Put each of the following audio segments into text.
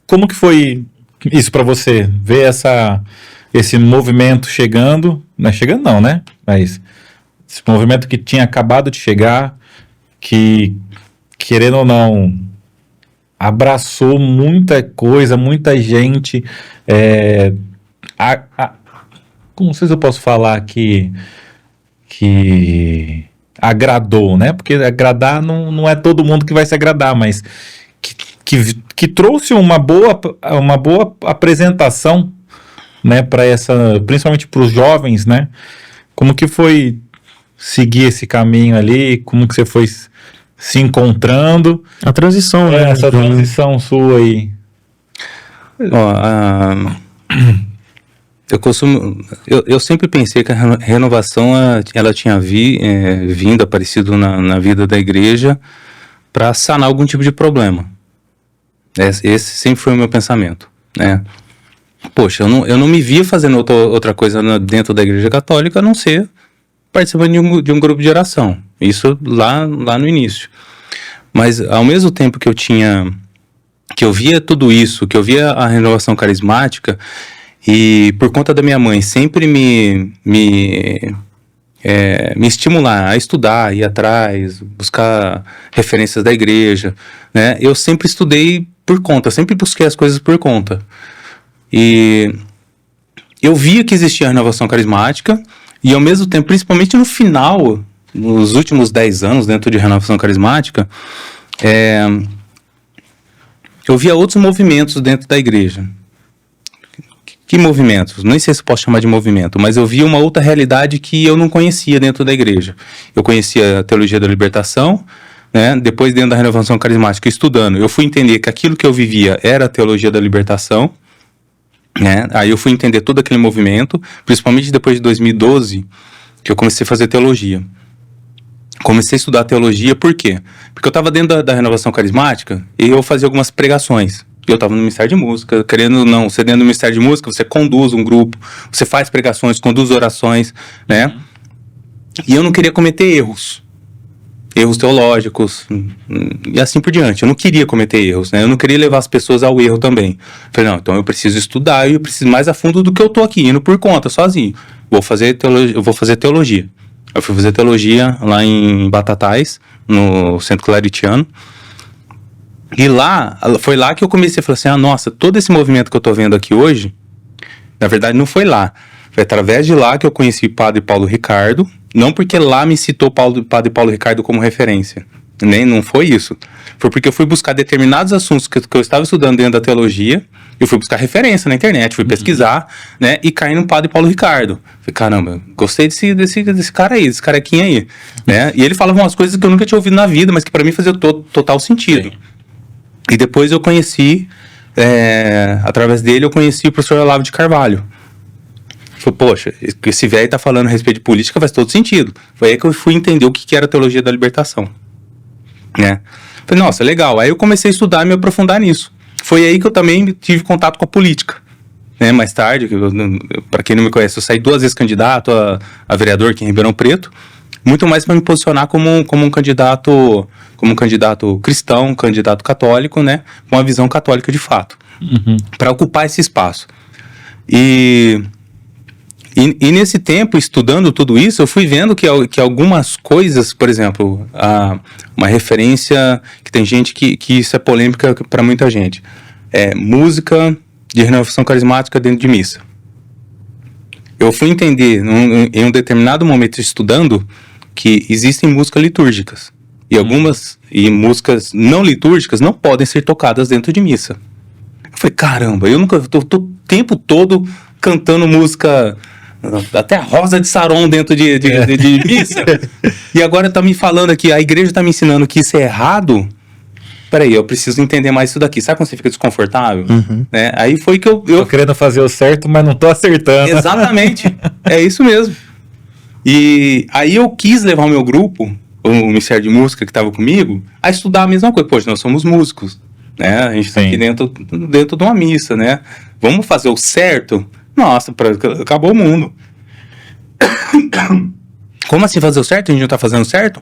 Como que foi isso para você? Ver esse movimento chegando, não é chegando não, né? Mas esse movimento que tinha acabado de chegar, que, querendo ou não, abraçou muita coisa, muita gente. É, não sei se eu posso falar que agradou, né? Porque agradar não é todo mundo que vai se agradar, mas que trouxe uma boa apresentação, né, para principalmente para os jovens, né? Como que foi seguir esse caminho ali? Como que você foi se encontrando? A transição, né? Essa transição sua aí. Eu sempre pensei que a renovação ela tinha vindo, aparecido na vida da igreja para sanar algum tipo de problema. Esse sempre foi o meu pensamento, né? Poxa, eu não me via fazendo outra coisa dentro da igreja católica a não ser participando de um grupo de oração. Isso lá no início. Mas ao mesmo tempo que eu via tudo isso, que eu via a renovação carismática, e por conta da minha mãe sempre me estimular a estudar, ir atrás, buscar referências da igreja, né? Eu sempre estudei por conta, sempre busquei as coisas por conta. E eu via que existia a renovação carismática, e ao mesmo tempo, principalmente no final, nos últimos 10 anos dentro de renovação carismática, eu via outros movimentos dentro da igreja. Que movimentos? Nem sei se posso chamar de movimento, mas eu via uma outra realidade que eu não conhecia dentro da igreja. Eu conhecia a teologia da libertação, né? Depois, dentro da renovação carismática, estudando, eu fui entender que aquilo que eu vivia era a teologia da libertação, né? Aí eu fui entender todo aquele movimento, principalmente depois de 2012, que eu comecei a fazer teologia. Comecei a estudar teologia, por quê? Porque eu estava dentro da renovação carismática e eu fazia algumas pregações. Eu estava no Ministério de Música, querendo ou não, você dentro do Ministério de Música, você conduz um grupo, você faz pregações, conduz orações, né? E eu não queria cometer erros teológicos, e assim por diante. Eu não queria cometer erros, né? Eu não queria levar as pessoas ao erro também. Falei, não, então eu preciso estudar e eu preciso mais a fundo do que eu tô aqui, indo por conta, sozinho. Eu vou fazer teologia. Eu fui fazer teologia lá em Batatais, no Centro Claritiano. E foi lá que eu comecei a falar assim, nossa, todo esse movimento que eu tô vendo aqui hoje, na verdade não foi lá. Foi através de lá que eu conheci o Padre Paulo Ricardo, não porque lá me citou o Padre Paulo Ricardo como referência, não foi isso. Foi porque eu fui buscar determinados assuntos que eu estava estudando dentro da teologia, eu fui buscar referência na internet, fui pesquisar, né, e caí no Padre Paulo Ricardo. Falei, caramba, gostei desse cara aí, desse carequinha aí, né? E ele falava umas coisas que eu nunca tinha ouvido na vida, mas que para mim fazia total sentido. Sim. E depois eu conheci, através dele, eu conheci o professor Olavo de Carvalho. Falei, poxa, esse velho tá falando a respeito de política, faz todo sentido. Foi aí que eu fui entender o que era a teologia da libertação, né? Falei, nossa, legal. Aí eu comecei a estudar e me aprofundar nisso. Foi aí que eu também tive contato com a política, né? Mais tarde, para quem não me conhece, eu saí 2 vezes candidato a vereador aqui em Ribeirão Preto, muito mais para me posicionar como um candidato cristão, um candidato católico, né? Com uma visão católica de fato, para ocupar esse espaço. E nesse tempo, estudando tudo isso, eu fui vendo que algumas coisas, por exemplo, uma referência que tem gente que isso é polêmica para muita gente, música de renovação carismática dentro de missa. Eu fui entender em um determinado momento estudando que existem músicas litúrgicas e músicas não litúrgicas não podem ser tocadas dentro de missa. Eu falei, caramba, eu nunca tô o tempo todo cantando música, até a Rosa de Saron dentro de missa. E agora tá me falando aqui, a igreja tá me ensinando que isso é errado. Peraí, eu preciso entender mais isso daqui. Sabe quando você fica desconfortável? Né? Aí foi que eu... Tô querendo fazer o certo, mas não tô acertando. Exatamente. É isso mesmo. E aí eu quis levar o meu grupo, o Ministério de Música que estava comigo, a estudar a mesma coisa. Poxa, nós somos músicos, né? A gente está aqui dentro de uma missa, né? Vamos fazer o certo? Nossa, acabou o mundo. Como assim fazer o certo? A gente não está fazendo certo?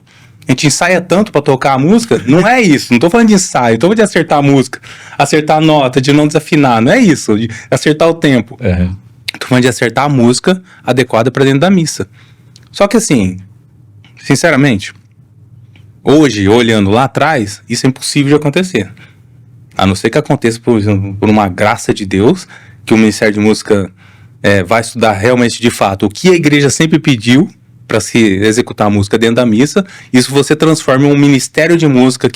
A gente ensaia tanto pra tocar a música. Não é isso. Não tô falando de ensaio. Tô falando de acertar a música, acertar a nota, de não desafinar. Não é isso. De acertar o tempo. Tô falando de acertar a música adequada pra dentro da missa. Só que assim, sinceramente, hoje, olhando lá atrás, isso é impossível de acontecer. A não ser que aconteça por uma graça de Deus, que o Ministério de Música vai estudar realmente de fato o que a igreja sempre pediu para se executar a música dentro da missa. Isso você transforma em um ministério de música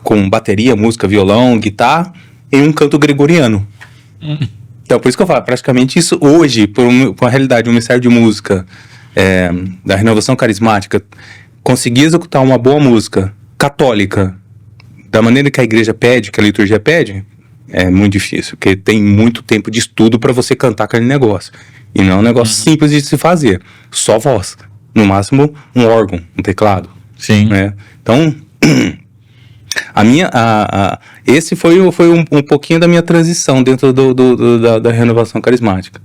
com bateria, música, violão, guitarra, em um canto gregoriano. Então, por isso que eu falo, praticamente isso hoje, com a realidade do Ministério de Música, da Renovação Carismática, conseguir executar uma boa música católica, da maneira que a igreja pede, que a liturgia pede, é muito difícil, porque tem muito tempo de estudo para você cantar aquele negócio. E não é um negócio simples de se fazer. Só voz. No máximo, um órgão, um teclado. Sim. Né? Então, esse foi um pouquinho da minha transição dentro da renovação carismática.